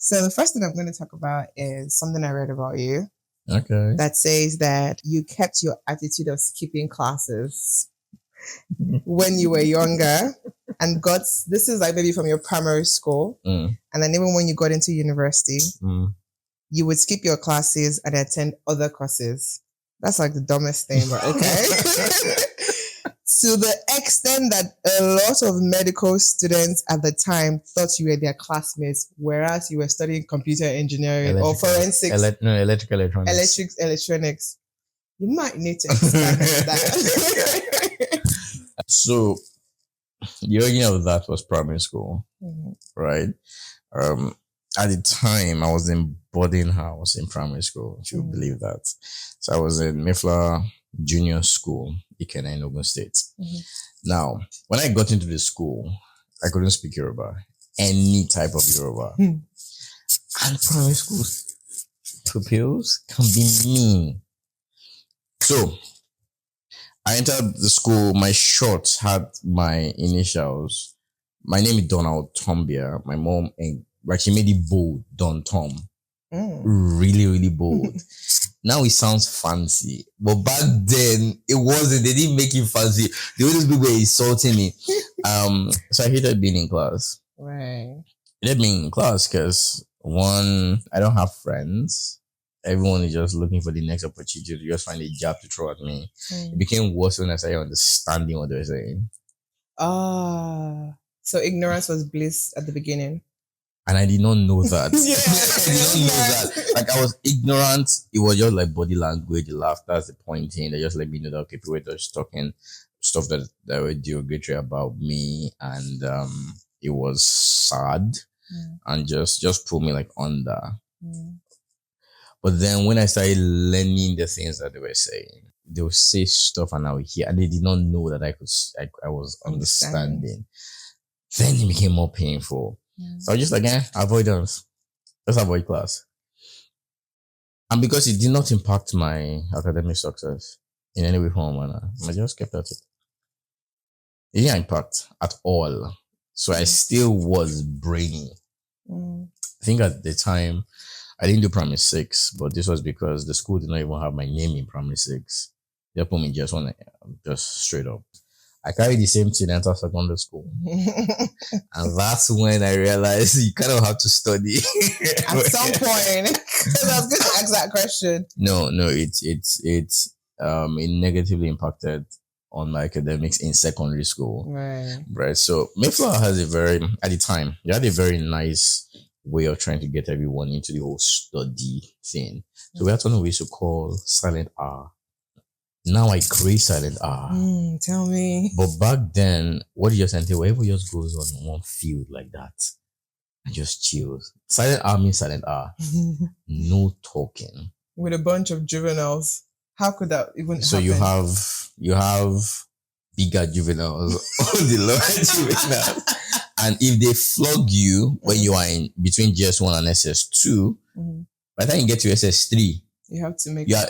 So the first thing I'm going to talk about is something I read about you. Okay. That says that you kept your attitude of skipping classes when you were younger and this is like maybe from your primary school. And then even when you got into university, you would skip your classes and attend other courses. That's like the dumbest thing, but okay. To the extent that a lot of medical students at the time thought you were their classmates, whereas you were studying computer engineering or forensics. Electrical electronics. Electronics. You might need to expand that. So, the origin of that was primary school, right? At the time, I was in boarding house in primary school, if you believe that. So I was in Mayflower Junior School, Ikena in Ogun State. Now, when I got into the school, I couldn't speak Yoruba, any type of Yoruba. And primary school pupils can be mean. So, I entered the school, my shorts had my initials. My name is Donald Tombia. My mom, she made it bold, Don Tom. Really, really bold. Now it sounds fancy. But back then, it wasn't. They didn't make it fancy. The way these people were insulting me. So I hated being in class. Right. I hated being in class because, one, I don't have friends. Everyone is just looking for the next opportunity to just find a jab to throw at me. It became worse when I started understanding what they were saying. So ignorance was bliss at the beginning. And I did not know that. I did not know that. Like, I was ignorant. It was just like body language, laughter, that's the pointing. They just let me know that, okay, people were just talking stuff that were derogatory about me. And it was sad. And just put me like under. But then when I started learning the things that they were saying, they would say stuff and I would hear, and they did not know that I was understanding. Then it became more painful. So I was just like, avoidance. Let's avoid class. And because it did not impact my academic success in any way, form, or manner, I just kept at it. It didn't impact at all. So I still was brainy. I think at the time, I didn't do primary 6, but this was because the school did not even have my name in primary 6. They put me just straight up. I carried the same thing enter secondary school. And that's when I realized you kind of have to study. At some point. I was going to ask that question. No, it negatively impacted on my academics in secondary school. Right. So Mayflower has at the time, they had a very nice way of trying to get everyone into the whole study thing. So we had something we used to call silent R. Now I crave silent R. Tell me. But back then, what you just enter, wherever just goes on one field like that and just chills. Silent R means silent R. No talking. With a bunch of juveniles. How could that even so happen? So you have bigger juveniles on the lower juveniles. And if they flog you when you are in between GS1 and SS2, by the time you get to SS3, you have to make you're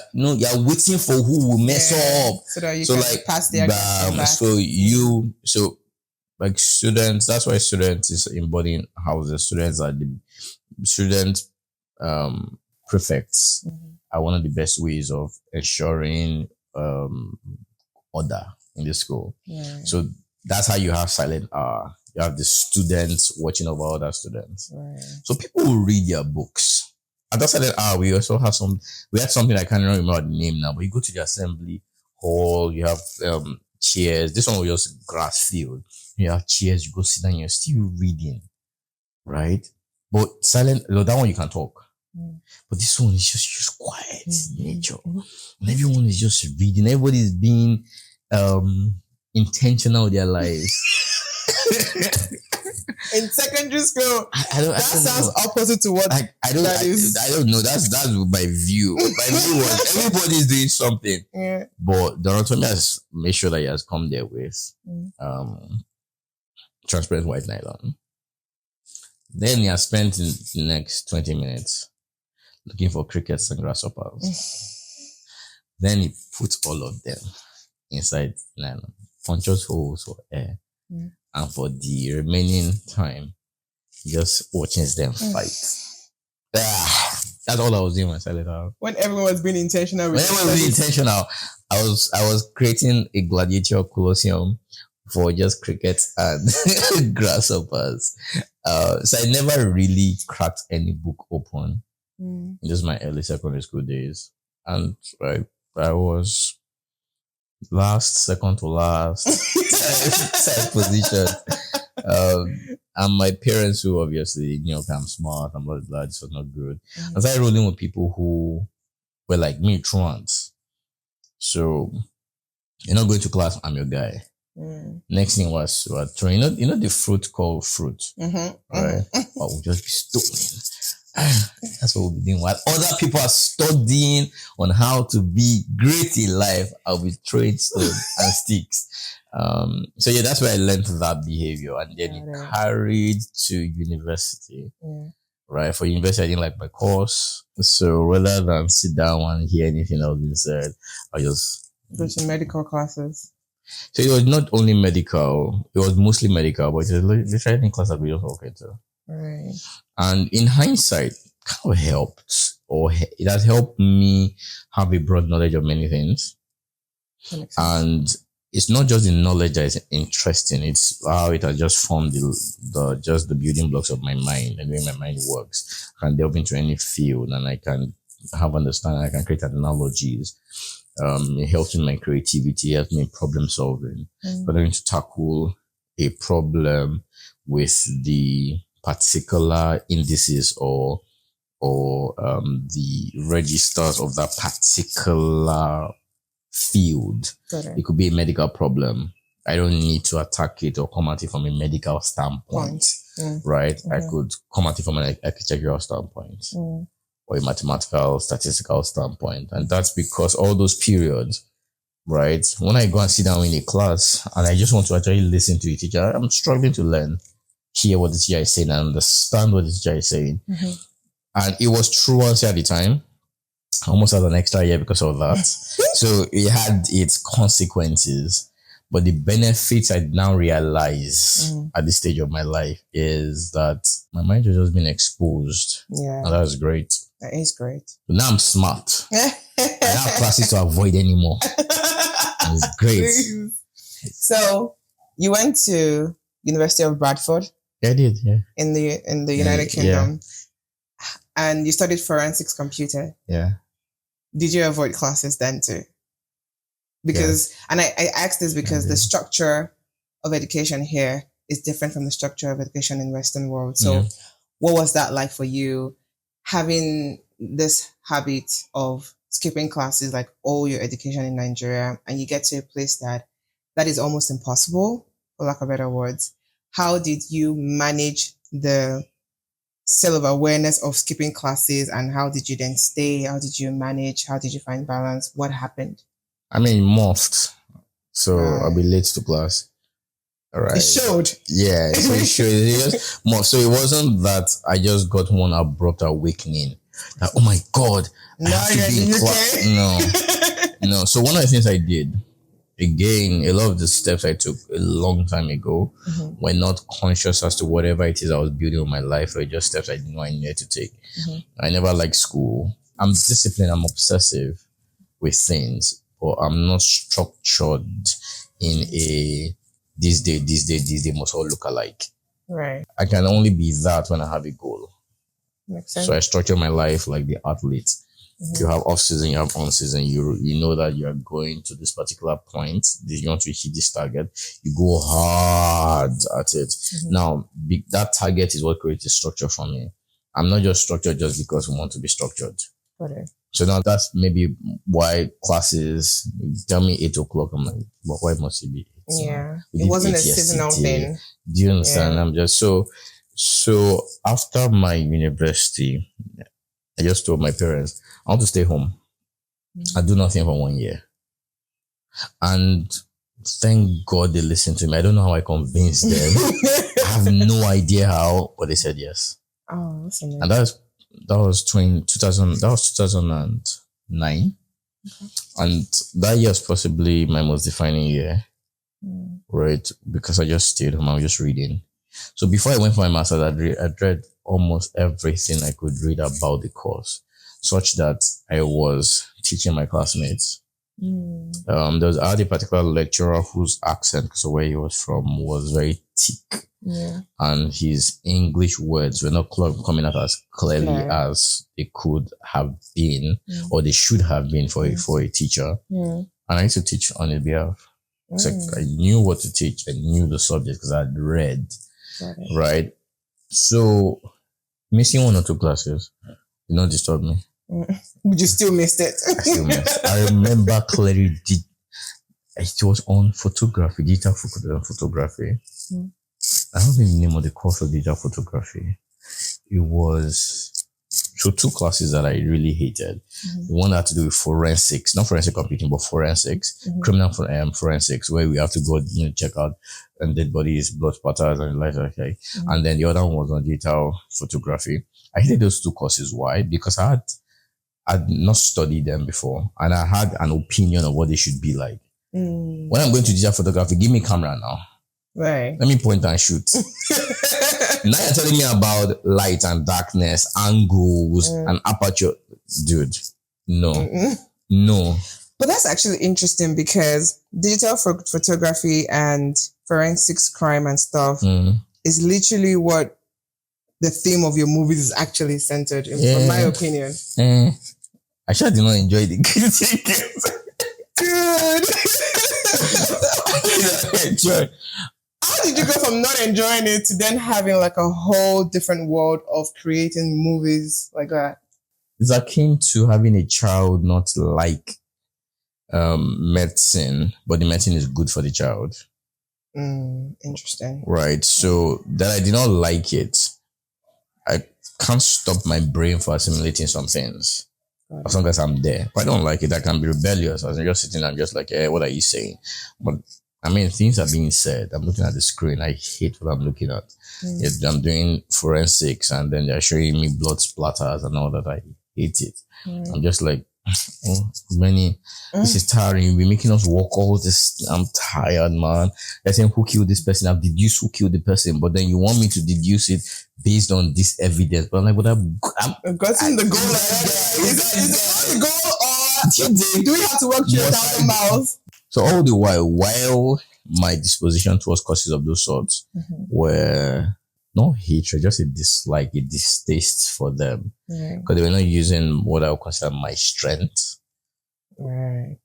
waiting for who will mess up so that you can pass the exam back. So like students, that's why students is in boarding houses. Students are the student prefects are one of the best ways of ensuring order in the school. So that's how you have silent R. You have the students watching over other students. So people will read their books. At that silent R, we also have we had something I can't remember the name now, but you go to the assembly hall, you have chairs. This one was just grass field. You have chairs, you go sit down, you're still reading. Right? But silent, that one you can talk. But this one is just quiet nature. And everyone is just reading. Everybody is being intentional with their lives. In secondary school, that sounds opposite to what I don't know. That's my view. My view was everybody's doing something. But Donald Tombia has made sure that he has come there with transparent white nylon. Then he has spent the next 20 minutes looking for crickets and grasshoppers. Then he puts all of them inside nylon, punches holes for air. And for the remaining time, just watching them fight. That's all I was doing when I started out. When everyone was being intentional with When everyone was being intentional, I was creating a gladiator colosseum for just cricket and grasshoppers. So I never really cracked any book open. Just my early secondary school days, and I was second to last side position. And my parents, who obviously I'm smart, I'm not glad this was not good. I started rolling with people who were like me, truants. So you're not going to class, I'm your guy. Next thing was throwing, the fruit called fruit, right? I will just be stoning. That's what we'll be doing. While other people are studying on how to be great in life, I'll be throwing stones and sticks. So yeah, that's where I learned that behavior, and then it carried to university. Right, for university, I didn't like my course, so rather than sit down and hear anything else being said, I just go to medical classes. So it was not only medical; it was mostly medical, but it was literally class that we just okay to. Right. And in hindsight, kind of helped, or it has helped me have a broad knowledge of many things. And it's not just the knowledge that is interesting; it's how it has just formed the building blocks of my mind and the way my mind works. I can delve into any field, and I can have understanding. I can create analogies. It helps in my creativity, helps me in problem solving. But I'm going to tackle a problem with the particular indices or the registers of that particular field. It could be a medical problem. I don't need to attack it or come at it from a medical standpoint, right? I could come at it from an architectural standpoint or a mathematical, statistical standpoint. And that's because all those periods, right? When I go and sit down in a class and I just want to actually listen to a teacher, I'm struggling to learn, hear what the teacher is saying and understand what the teacher is saying. And it was truancy at the time. I almost had an extra year because of that. So it had its consequences. But the benefits I now realize at this stage of my life is that my mind has just been exposed. Yeah. And that's great. That is great. But now I'm smart. I have classes to avoid anymore. It's great. So you went to University of Bradford? Yeah, I did, yeah. In the United Kingdom. Yeah. And you studied forensics computer. Yeah. Did you avoid classes then too? Because, and I asked this because the structure of education here is different from the structure of education in Western world. So what was that like for you, having this habit of skipping classes like all your education in Nigeria, and you get to a place that is almost impossible, for lack of better words? How did you manage the self-awareness of skipping classes, and how did you then stay? How did you manage? How did you find balance? What happened? I mean, morphed. So I'll be late to class. All right. It showed. Yeah, so it showed. So it wasn't that I just got one abrupt awakening. Like, oh my God, I have to be in class. No. So one of the things I did, again, a lot of the steps I took a long time ago were not conscious as to whatever it is I was building in my life, or just steps I didn't know I needed to take. I never liked school. I'm disciplined. I'm obsessive with things. Or I'm not structured in a this day must all look alike. Right. I can only be that when I have a goal. Makes sense. So I structure my life like the athlete. You have off season, you have on season. You know that you are going to this particular point. You want to hit this target. You go hard at it. Now, that target is what creates a structure for me. I'm not just structured just because we want to be structured. Okay. So now that's maybe why classes, tell me 8 o'clock. I'm like, but why must it be 8? Yeah. It wasn't a seasonal thing. Do you understand? I'm just so after my university, I just told my parents, I want to stay home. I do nothing for 1 year. And thank God they listened to me. I don't know how I convinced them. I have no idea how, but they said yes. Oh, that's amazing. And that was 2009. Okay. And that year is possibly my most defining year. Right? Because I just stayed home, I was just reading. So before I went for my master's, I'd read almost everything I could read about the course, such that I was teaching my classmates. I had a particular lecturer whose accent, because of where he was from, was very thick. Yeah. And his English words were not coming out as clearly as they could have been, or they should have been for a teacher. And I used to teach on his behalf. So I knew what to teach. I knew the subject because I had read. Right? So missing 1 or 2 classes did not disturb me. But you still missed it. I still missed. I remember clearly. It was on photography, digital photography. I don't know the name of the course of digital photography. It was 2 classes that I really hated. The one that had to do with forensics, not forensic computing, but forensics, criminal forensics, where we have to go, check out dead bodies, blood spatters, and like that. And then the other one was on digital photography. I hated those 2 courses. Why? Because I had not studied them before, and I had an opinion of what they should be like. When I'm going to digital photography, give me camera now. Right. Let me point and shoot. Now you're telling me about light and darkness, angles, and aperture. Dude, no. No. But that's actually interesting because digital photography and forensics crime and stuff is literally what the theme of your movies is actually centered in, in my opinion. I sure did not enjoy the critics. Dude. How did you go from not enjoying it to then having like a whole different world of creating movies like that? It's akin to having a child not like medicine, but the medicine is good for the child. Interesting. Right. So that I did not like it, I can't stop my brain for assimilating some things. As long as I'm there. If I don't like it, I can be rebellious. As I'm just sitting, I'm just like, what are you saying? But I mean, things are being said. I'm looking at the screen. I hate what I'm looking at. I'm doing forensics and then they're showing me blood splatters and all that. I hate it. I'm just like, this is tiring. You'll be making us walk all this. I'm tired, man. They're saying, who killed this person? I've deduced who killed the person, but then you want me to deduce it based on this evidence. But I'm like, I've gotten the goal. Is it the goal or do we have to work 3,000 miles? So all the while my disposition towards courses of those sorts were not hatred, just a dislike, a distaste for them. Because they were not using what I would consider my strength. Right.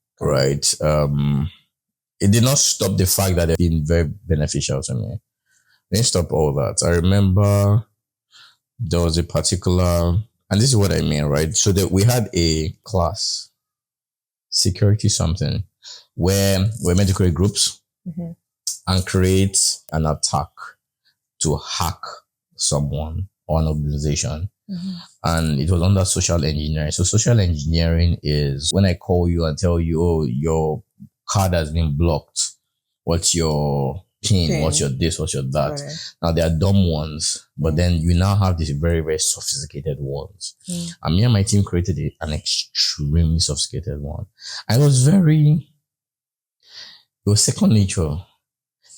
It did not stop the fact that they've been very beneficial to me. It didn't stop all that. I remember there was a particular, and this is what I mean, right? So that we had a class, security something, where we're meant to create groups and create an attack to hack someone or an organization. And it was under social engineering. So social engineering is when I call you and tell you, oh, your card has been blocked. What's your PIN? What's your this? What's your that? Now, there are dumb ones, but then you now have these very, very sophisticated ones. And me and my team created an extremely sophisticated one. And it was second nature.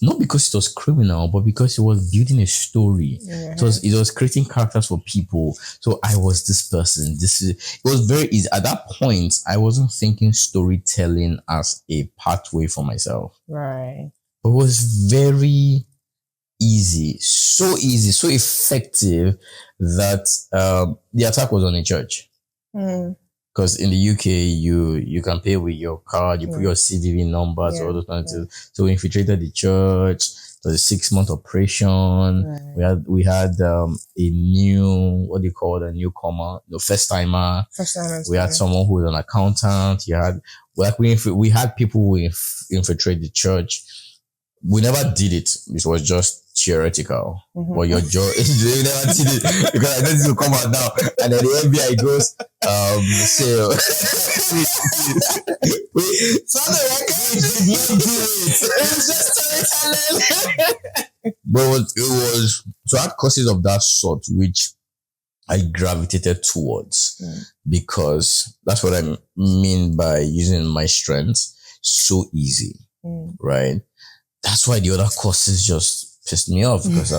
Not because it was criminal, but because it was building a story. It was creating characters for people. So I was this person. It was very easy. At that point, I wasn't thinking storytelling as a pathway for myself. Right. But it was very easy, so effective that the attack was on a church. Because in the UK, you can pay with your card, you put your CVV numbers, all those kinds of things. So we infiltrated the church. It was a 6-month operation. We had a new, what do you call it, a newcomer, first timer. We had someone who was an accountant. We had people who infiltrate the church. We never did it. It was just theoretical. But your jaw, we never did it because I know this will come out now. And then the FBI goes, But it was so I had courses of that sort which I gravitated towards because that's what I mean by using my strengths so easy, right? That's why the other courses just pissed me off because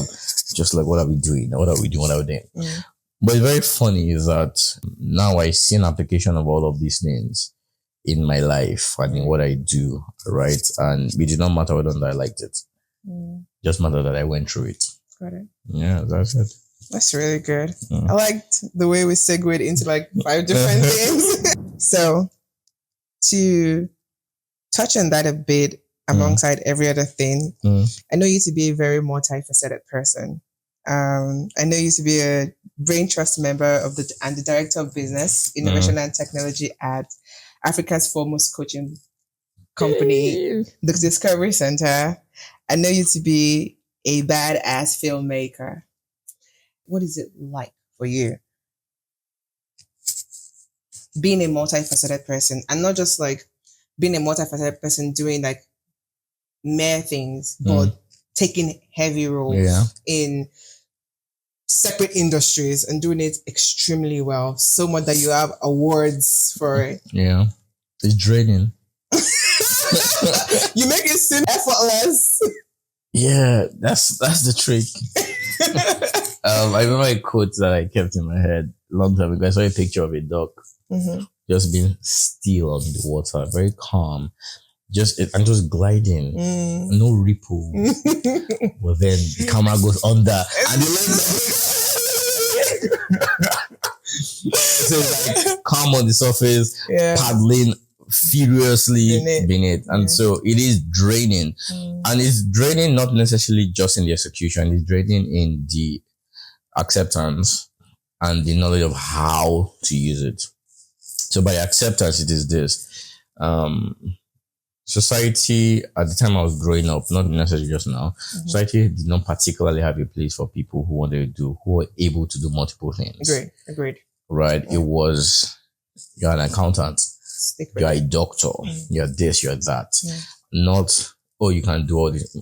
just like, what are we doing? What are we doing? What are we doing? Mm. But it's very funny is that now I see an application of all of these things in my life and in what I do, right? And it did not matter whether or not I liked it. Just matter that I went through it. Got it. Yeah, that's it. That's really good. I liked the way we segued into like 5 different things. So to touch on that a bit alongside every other thing, I know you to be a very multifaceted person. I know you to be a brain trust member of and the director of business, innovation and technology at Africa's foremost coaching company, the Discovery Center. I know you to be a badass filmmaker. What is it like for you being a multifaceted person, and not just like being a multifaceted person doing like mere things, but taking heavy roles in separate industries and doing it extremely well, so much that you have awards for it? Yeah, it's draining. You make it seem effortless. Yeah, that's the trick. I remember a quote that I kept in my head a long time ago. I saw a picture of a duck just being still on the water, very calm, just gliding, no ripple. Well, then the camera goes under, and the lens. So it's like calm on the surface, paddling furiously beneath. And so it is draining. And it's draining not necessarily just in the execution, it's draining in the acceptance and the knowledge of how to use it. So by acceptance, it is this. Society, at the time I was growing up, not necessarily just now, society did not particularly have a place for people who were able to do multiple things. Agreed. Right? It was, you're an accountant, you're a doctor, you're this, you're that. Not, oh, you can do all this.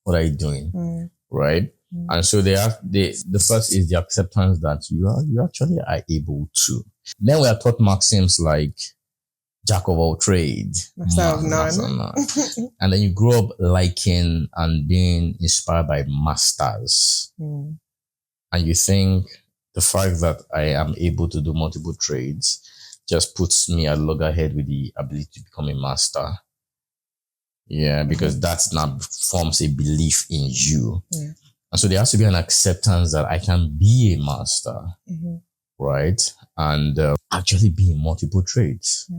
What are you doing? Right? And so the first is the acceptance that you actually are able to. Then we are taught maxims like jack of all trades, master of none. And then you grow up liking and being inspired by masters. And you think the fact that I am able to do multiple trades just puts me at loggerhead with the ability to become a master. Yeah, because that now forms a belief in you. And so there has to be an acceptance that I can be a master, right? And actually be in multiple trades.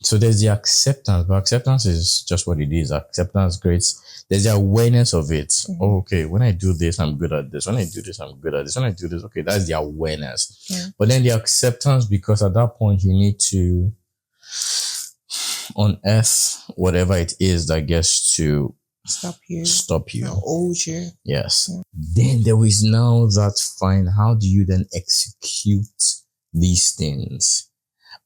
So there's the acceptance, but acceptance is just what it is. Acceptance creates, there's the awareness of it. Oh, okay, when I do this, I'm good at this. When I do this, I'm good at this. When I do this, okay, that's the awareness. But then the acceptance, because at that point you need to unearth whatever it is that gets to stop you. Hold you. Yes. Then there is now that fine, how do you then execute these things?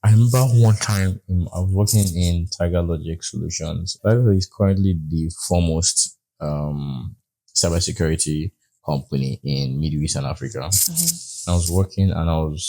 I remember one time I was working in Tiger Logic Solutions. Tiger is currently the foremost cybersecurity company in Middle East and Africa. I was working and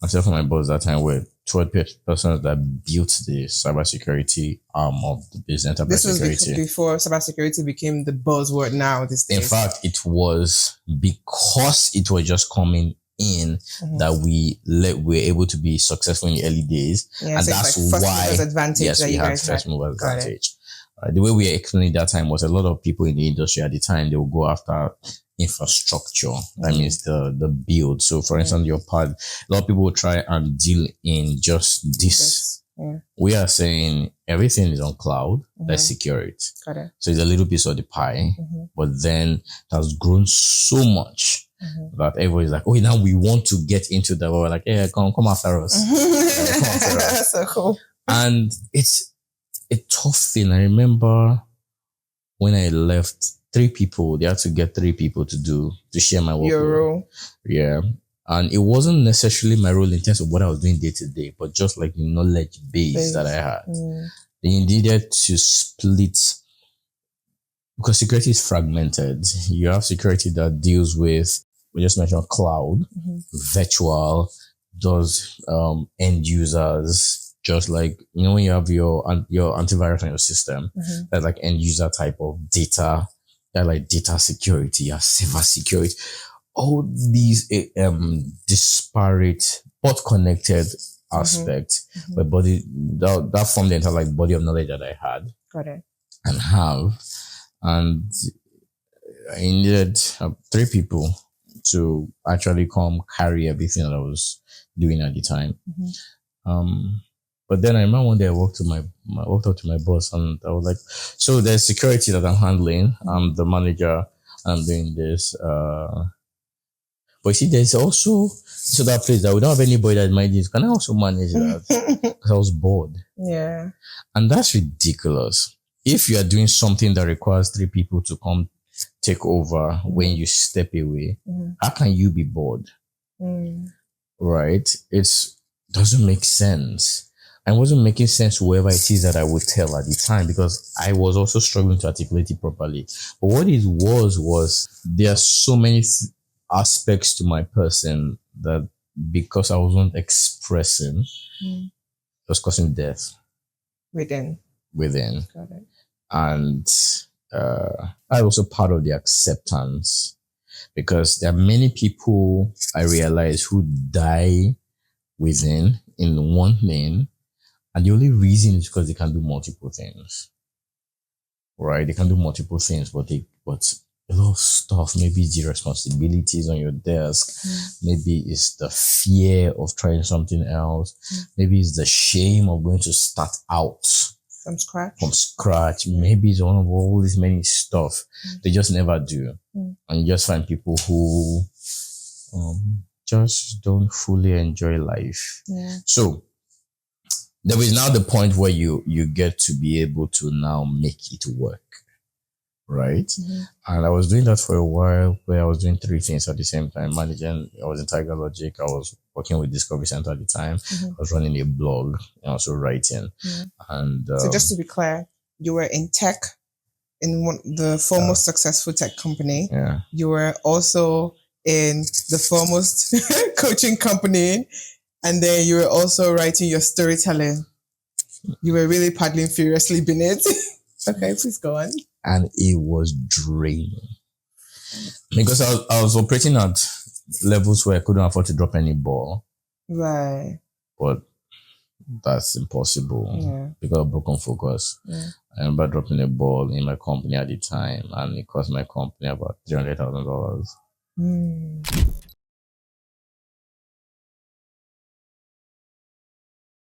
myself and my boss at that time were 12 persons that built the cybersecurity arm of the business. This was before cybersecurity became the buzzword now these days. In fact, it was because it was just coming in that we were able to be successful in the early days. Yeah, and so that's like why advantage we had first mover advantage. The way we explained that time was a lot of people in the industry at the time, they will go after infrastructure. That means the build. So for instance, your part, a lot of people will try and deal in just this. We are saying everything is on cloud. Let's secure it. So it's a little piece of the pie, but then it has grown so much that everybody's like, oh, now we want to get into that. We're like, yeah, come after us. Come after us. That's so cool. And it's a tough thing. I remember when I left, they had to get 3 people to share my work. Your role. Yeah. And it wasn't necessarily my role in terms of what I was doing day to day, but just like the knowledge base that I had. They needed to split, because security is fragmented. You have security that deals with, we just mentioned cloud, virtual, does end users, just like, when you have your antivirus on your system, that's like end user type of data They're like data security, cyber security, all these disparate but connected aspects. But that formed the entire like body of knowledge that I had. Got it. And have. And I needed 3 people to actually come carry everything that I was doing at the time. But then I remember one day I walked up to my boss and I was like, so there's security that I'm handling. I'm the manager. I'm doing this. But you see, there's also that place that we don't have anybody that manages. Can I also manage that? Because I was bored. Yeah. And that's ridiculous. If you are doing something that requires 3 people to come take over when you step away, how can you be bored? Right? It doesn't make sense. And it wasn't making sense to whoever it is that I would tell at the time, because I was also struggling to articulate it properly. But what it was there are so many aspects to my person that because I wasn't expressing, it was causing death. Within. Got it. And I was also part of the acceptance, because there are many people I realize who die within in one thing, and the only reason is because they can do multiple things. Right? They can do multiple things, but a lot of stuff, maybe it's the responsibilities on your desk, maybe it's the fear of trying something else, maybe it's the shame of going to start out from scratch. Maybe it's one of all this many stuff they just never do. And you just find people who just don't fully enjoy life. So there is now the point where you get to be able to now make it work. Right? And I was doing that for a while, where I was doing 3 things at the same time. Managing, I was in Tiger Logic, I was working with Discovery Center at the time, I was running a blog, and also writing. And so just to be clear, you were in tech, in the foremost successful tech company. You were also in the foremost coaching company, and then you were also writing your storytelling. You were really paddling furiously beneath. Okay, please go on. And it was draining, because I was operating at levels where I couldn't afford to drop any ball. Right. But that's impossible because of broken focus. I remember dropping a ball in my company at the time, and it cost my company about $300,000.